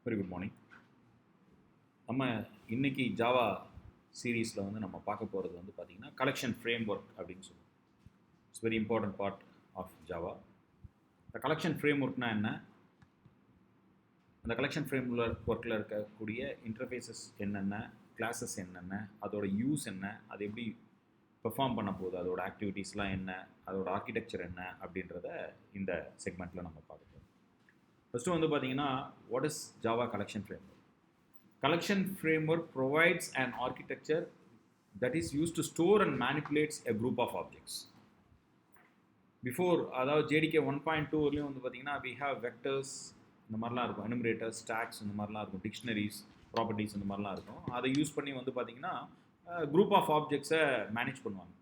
Very good morning. நம்ம இன்னைக்கு Java சீரீஸில் வந்து நம்ம பார்க்க போகிறது வந்து பார்த்திங்கன்னா கலெக்ஷன் ஃப்ரேம் ஒர்க் அப்படின்னு சொல்லுவோம். It's very important part of Java. இந்த கலெக்ஷன் ஃப்ரேம் ஒர்க்னா என்ன, அந்த கலெக்ஷன் ஃப்ரேம் ஒர்க்கில் இருக்கக்கூடிய இன்டர்ஃபேஸஸ் என்னென்ன, கிளாஸஸ் என்னென்ன, அதோட யூஸ் என்ன, அது எப்படி பெர்ஃபார்ம் பண்ண போகுது, அதோட ஆக்டிவிட்டீஸ்லாம் என்ன, அதோட ஆர்கிடெக்சர் என்ன அப்படின்றத இந்த செக்மெண்ட்டில் நம்ம பார்க்க போகிறோம். ஃபஸ்ட்டு வந்து பார்த்திங்கன்னா what is Java collection frame work. Collection framework provides an architecture that is used to store and manipulates a group of objects. Before, அதாவது JDK 1.2 வரலையும் வந்து பார்த்தீங்கன்னா we have vectors இந்த மாதிரிலாம் இருக்கும், enumerators, stacks இந்த மாதிரிலாம் இருக்கும், dictionaries, properties இந்த மாதிரிலாம் இருக்கும். அதை யூஸ் பண்ணி வந்து பார்த்தீங்கன்னா குரூப் ஆஃப் ஆப்ஜெக்ட்ஸை மேனேஜ் பண்ணுவாங்க.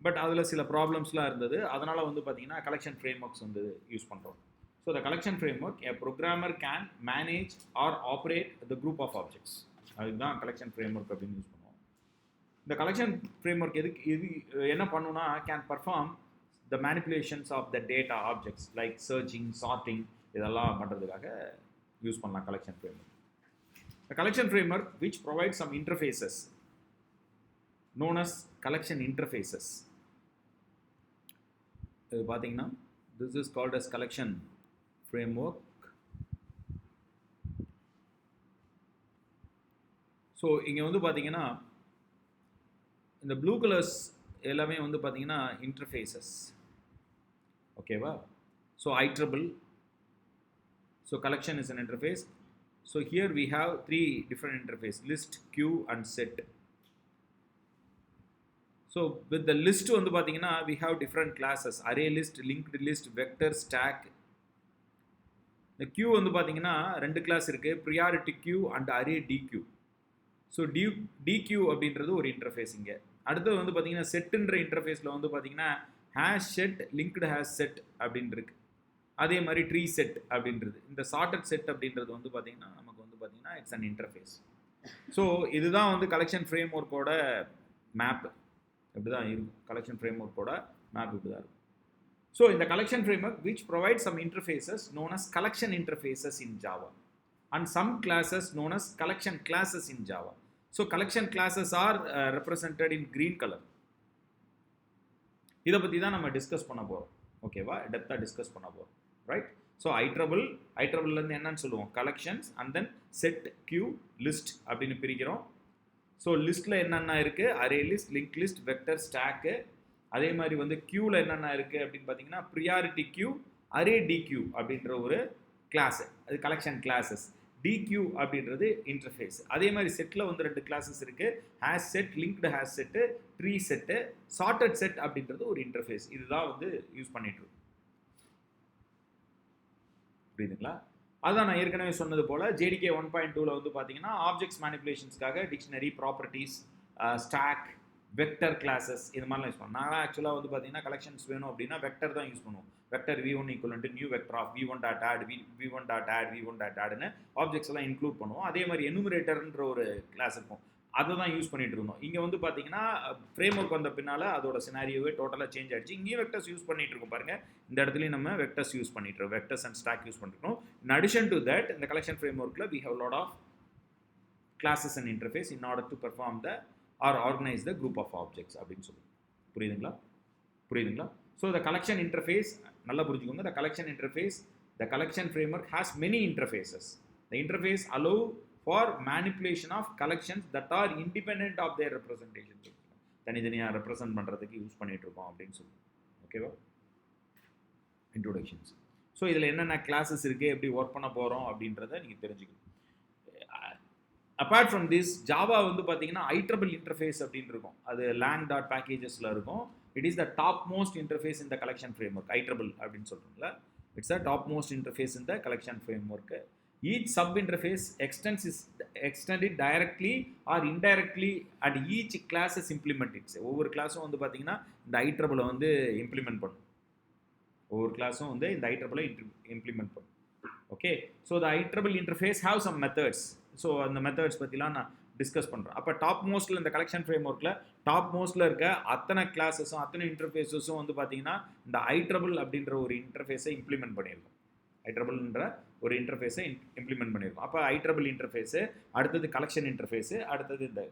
பட் அதில் சில ப்ராப்ளம்ஸ்லாம் இருந்தது, அதனால் வந்து பார்த்தீங்கன்னா கலெக்ஷன் ஃப்ரேம் ஒர்க்ஸ் வந்து யூஸ் பண்ணுறோம். So the collection framework, a programmer can manage or operate the group of objects. அதுதான் கலெக்ஷன் ஃப்ரேம்ஒர்க் அப்படின்னு யூஸ் பண்ணுவோம். இந்த கலெக்ஷன் ஃப்ரேம்ஒர்க் இது என்ன பண்ணுன்னா can perform the manipulations of the data objects like searching, sorting இதெல்லாம் பண்ணுறதுக்காக யூஸ் பண்ணலாம் collection framework. The collection framework which provides some interfaces known as collection interfaces. இது பார்த்தீங்கன்னா this is called as collection framework. So இங்கே வந்து பார்த்தீங்கன்னா இந்த blue colours எல்லாமே வந்து பார்த்தீங்கன்னா இன்டர்ஃபேஸஸ், ஓகேவா? So iterable, so collection is an interface. So here we have 3 different interface, list, queue and set. So with the list வந்து பார்த்தீங்கன்னா we have different classes, array list, linked list, vector, stack. இந்த queue வந்து பார்த்தீங்கன்னா 2 class இருக்குது, priority queue and array deque. So deque அப்படின்றது ஒரு interface. இங்கே அடுத்தது வந்து பார்த்தீங்கன்னா செட்டுன்ற இன்டர்ஃபேஸில் வந்து பார்த்தீங்கன்னா hash set, linked hash set அப்படின்னு இருக்கு. அதே மாதிரி ட்ரீ செட் அப்படின்றது, இந்த சார்ட்டட் செட் அப்படின்றது வந்து பார்த்தீங்கன்னா நமக்கு வந்து பார்த்தீங்கன்னா இட்ஸ் அன் இன்டர்ஃபேஸ். ஸோ இதுதான் வந்து கலெக்ஷன் ஃப்ரேம் ஒர்க்கோட மேப். இப்படி தான் இருக்கும் கலெக்ஷன் ஃப்ரேம் ஒர்க்கோட மேப், இப்படி தான் இருக்கும். So in the collection framework which provides some interfaces known as collection interfaces in Java and some classes known as collection classes in Java. So collection classes are represented in green color. இதை பற்றி தான் நம்ம discuss பண்ண போகிறோம், ஓகேவா? டெப்த்தாக discuss பண்ண போகிறோம், right? So ஐட்ரபிள்லேருந்து என்னன்னு சொல்லுவோம், collections, and then set, queue, list அப்படின்னு பிரிக்கிறோம். ஸோ லிஸ்ட்டில் என்னென்ன இருக்குது, array list, link list, vector, stack. அதே மாதிரி வந்து கியூவில் என்னென்ன இருக்குது அப்படின்னு பார்த்தீங்கன்னா ப்ரியாரிட்டி கியூ, அரே டிக்யூ அப்படின்ற ஒரு கிளாஸு, அது கலெக்ஷன் கிளாஸஸ். டிக்யூ அப்படின்றது இன்டர்ஃபேஸ். அதே மாதிரி செட்டில் வந்து 2 கிளாஸஸ் இருக்குது, hash set, linked hash set, tree set, sorted set அப்படின்றது ஒரு இன்டர்ஃபேஸ். இதுதான் வந்து யூஸ் பண்ணிட்டு இருக்கோம், புரியுதுங்களா? அதுதான் நான் ஏற்கனவே சொன்னது போல் JDK 1.2ல வந்து பார்த்தீங்கன்னா ஆப்ஜெக்ட்ஸ் மேனிப்புலேஷன்ஸ்க்காக dictionary, properties, stack, vector classes இது மாதிரிலாம் யூஸ் பண்ணுவோம். நான் ஆக்சுவலாக வந்து பார்த்தீங்கன்னா கலெக்ஷன்ஸ் வேணும் அப்படின்னா வெக்டர் தான் யூஸ் பண்ணுவோம். Vector v1 equal new vector of v1.add, v1.add, v1.addன்னு ஆப்ஜெக்ட்ஸ் எல்லாம் இன்க்ளூட் பண்ணுவோம். அதே மாதிரி எனுமரேட்டர்ன்ற ஒரு கிளாஸ் இருக்கும், அதை தான் யூஸ் பண்ணிட்டு இருந்தோம். இங்கே வந்து பார்த்தீங்கன்னா ஃப்ரேம் ஒர்க் வந்த பின்னால் அதோட சினாரியோவே டோட்டலாக சேஞ்ச் ஆகிடுச்சு. இங்கேயும் வெக்டர்ஸ் யூஸ் பண்ணிட்டு இருக்கோம் பாருங்க, இந்த இடத்துலையும் நம்ம வெக்டர்ஸ் யூஸ் பண்ணிட்டு இருக்கோம், வெக்டர்ஸ் அண்ட் ஸ்டாக் யூஸ் பண்ணிருக்கோம். இன் அடிஷன் டு தட் இந்த கலெக்ஷன் ஃப்ரேம் ஒர்க்கில் we have lot of classes and interface in order to perform the or organize the group of objects அப்படின்னு சொல்லுவோம். புரியுதுங்களா? So the collection interface, நல்லா புரிஞ்சுக்கோங்க, the collection interface, the collection framework has many interfaces. The interface allow for manipulation of collections that are independent of their representation. தனித்தனியாக represent பண்ணுறதுக்கு use பண்ணிட்டு இருக்கோம் அப்படின்னு சொல்லுவோம், ஓகேவா? இன்ட்ரோடக்ஷன்ஸ். ஸோ இதில் என்னென்ன கிளாஸஸ் இருக்குது, எப்படி ஒர்க் பண்ண போகிறோம் அப்படின்றத நீங்கள் தெரிஞ்சுக்கணும். அப்பார்ட் ஃப்ரம் திஸ் ஜாவா வந்து பார்த்தீங்கன்னா ஐட்ரபிள் இன்டர்ஃபேஸ் அப்படின்னு இருக்கும், அது lang.packagesல இருக்கும். It is the top most interface இந்த கலெக்ஷன் ஃப்ரேம் ஒர்க். ஐட்ரபிள் அப்படின்னு சொல்கிறோம்ல, it's the top most interface இந்த collection framework. Each sub interface extended directly or indirectly and each class is implemented. ஒவ்வொரு கிளாஸும் வந்து பார்த்தீங்கன்னா இந்த ஐட்ரபிளை வந்து இம்ப்ளிமெண்ட் பண்ணும், ஒவ்வொரு கிளாஸும் வந்து இந்த ஐட்ரபிளை இம்ப்ளிமெண்ட் பண்ணும், okay? So the iterable interface have some methods. So அந்த மெத்தட்ஸ் பற்றிலாம் நான் டிஸ்கஸ் பண்ணுறேன். அப்போ டாப் மோஸ்ட்டில் இந்த கலெக்ஷன் ஃப்ரேம் ஒர்க்கில் டாப் மோஸ்ட்டில் இருக்க அத்தனை கிளாஸஸும் அத்தனை இன்டர்ஃபேஸஸும் வந்து பார்த்தீங்கன்னா இந்த ஐட்ரபிள் அப்படின்ற ஒரு இன்டர்ஃபேஸை இம்ப்ளிமெண்ட் பண்ணியிருக்கோம். ஐட்ரபிள்ன்ற ஒரு இன்டர்ஃபேஸை இம்ப்ளிமெண்ட் பண்ணியிருக்கோம். அப்போ ஐட்ரபிள் இன்டர்ஃபேஸு, அடுத்தது கலெக்ஷன் இன்டர்ஃபேஸு, அடுத்தது இந்த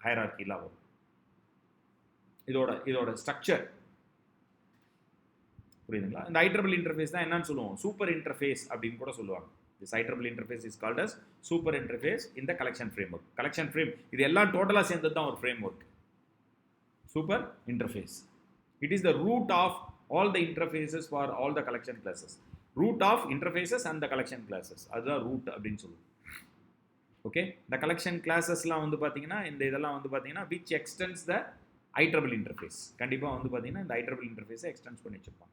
ஹையரார்க்கிலாம் வரும். இதோட ஸ்ட்ரக்சர் புரியுதுங்களா? இந்த ஐட்ரபிள் இன்டர்ஃபேஸ் தான் என்னன்னு சொல்லுவோம், சூப்பர் இன்டர்ஃபேஸ் அப்படின்னு கூட சொல்லுவாங்க. This IEEE interface is called as super interface in the collection framework. Collection frame, இது எல்லாம் டோட்டலா சேர்ந்தது தான் ஒரு framework. Super interface. It is the root of all the interfaces for all the collection classes. Root of interfaces and the collection classes. அதுதான் root அப்படின்னு சொல்லுவோம். Okay, இந்த collection classesலாம் வந்து பார்த்தீங்கன்னா இந்த இதெல்லாம் வந்து பார்த்தீங்கன்னா which extends the IEEE interface. கண்டிப்பாக வந்து பார்த்தீங்கன்னா இந்த IEEE interface எக்ஸ்டென்ஸ் பண்ணி வச்சிருப்பாங்க.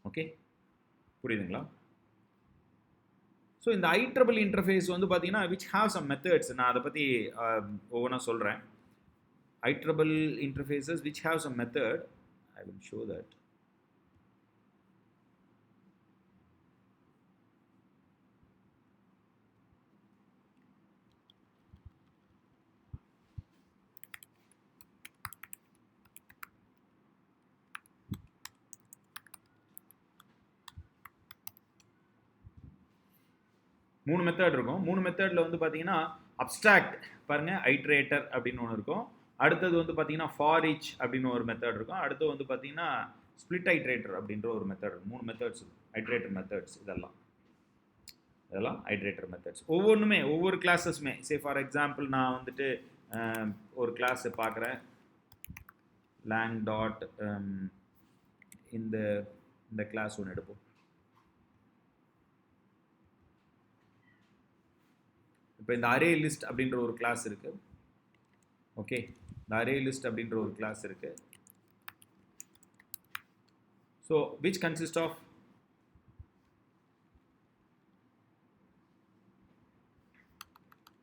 ஓகே, புரியுதுங்களா? ஸோ இந்த IEEE இன்டர்ஃபேஸ் வந்து பார்த்தீங்கன்னா விச் ஹாவ் சம் மெத்தட்ஸ். நான் அதை பற்றி ஒவ்வொன்றா சொல்கிறேன். IEEE interfaces which have some method. I will show that. மூணு மெத்தட் இருக்கும். மூணு மெத்தடில் வந்து பார்த்தீங்கன்னா அப்ஸ்ட்ராக்ட் பாருங்கள், ஐட்ரேட்டர் அப்படின்னு ஒன்று இருக்கும். அடுத்தது வந்து பார்த்தீங்கன்னா ஃபார் ஈச் அப்படின்னு ஒரு மெத்தட் இருக்கும். அடுத்து வந்து பார்த்தீங்கன்னா ஸ்பிளிட் ஐட்ரேட்டர் அப்படின்ற ஒரு மெத்தட் இருக்கும். மூணு மெத்தட்ஸ் ஐட்ரேட்டர் மெத்தட்ஸ். இதெல்லாம் ஐட்ரேட்டர் மெத்தட்ஸ். ஒவ்வொன்றுமே ஒவ்வொரு கிளாஸஸுமே. சே ஃபார் எக்ஸாம்பிள் நான் வந்துட்டு ஒரு கிளாஸ் பார்க்குறேன், lang டாட் இந்த கிளாஸ் ஒன்று எடுப்போம். இப்போ இந்த அரே லிஸ்ட் அப்படின்ற ஒரு கிளாஸ் இருக்கு. ஓகே, இந்த அரே லிஸ்ட் அப்படின்ற ஒரு கிளாஸ் இருக்கு. So which consist of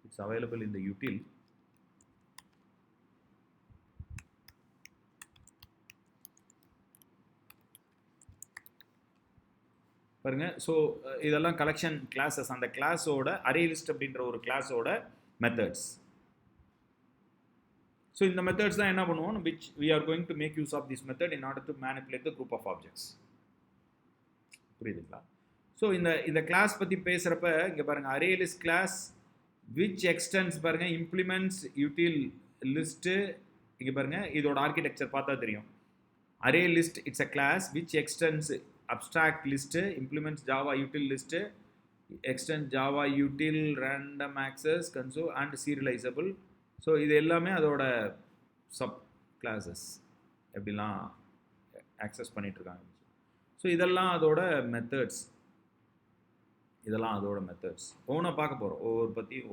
its available in the util. பாருங்க, ஸோ இதெல்லாம் கலெக்ஷன் கிளாஸஸ். அந்த கிளாஸோட அரே லிஸ்ட் அப்படின்ற ஒரு கிளாஸோட மெத்தட்ஸ். ஸோ இந்த மெத்தட்ஸ் தான் என்ன பண்ணுவோம், which we are going to make use of this method in order to manipulate the group of objects. புரியுதுங்களா? ஸோ இந்த கிளாஸ் பற்றி பேசுகிறப்ப இங்கே பாருங்கள், array list class which extends பாருங்கள் இம்ப்ளிமெண்ட்ஸ் யூட்டில் லிஸ்ட்டு. இங்கே பாருங்கள், இதோட ஆர்கிடெக்சர் பார்த்தா தெரியும். Array list it's a class which extends abstract list, implements Java util list, extends Java util random access console and serializable. So இது எல்லாமே அதோட sub classes எப்படிலாம் ஆக்சஸ் பண்ணிகிட்ருக்காங்க. ஸோ இதெல்லாம் அதோட மெத்தட்ஸ். ஒவ்வொன்றா பார்க்க போகிறோம்.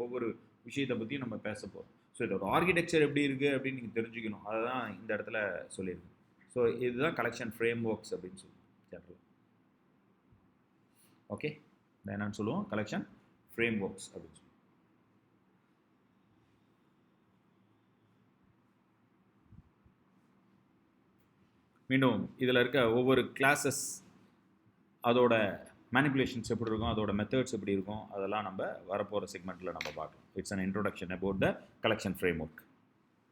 ஒவ்வொரு விஷயத்தை பற்றியும் நம்ம பேச போகிறோம். ஸோ இதோட ஆர்கிடெக்சர் எப்படி இருக்குது அப்படின்னு நீங்கள் தெரிஞ்சுக்கணும். அதை தான் இந்த இடத்துல சொல்லியிருக்கேன். ஸோ இதுதான் கலெக்ஷன் ஃப்ரேம் ஒர்க்ஸ் அப்படின்னு சொல்லி ஜெனரல். ஓகே, என்னன்னு சொல்லுவோம், கலெக்ஷன் ஃப்ரேம் ஒர்க்ஸ் அப்படின்னு சொல்லுவோம். மீண்டும் இதில் இருக்க ஒவ்வொரு கிளாஸஸ் அதோட மேனிபுலேஷன்ஸ் எப்படி இருக்கும், அதோட மெத்தட்ஸ் எப்படி இருக்கும், அதெல்லாம் நம்ம வரப்போகிற செக்மெண்ட்டில் நம்ம பார்க்கலாம். It's an introduction about the collection frame work.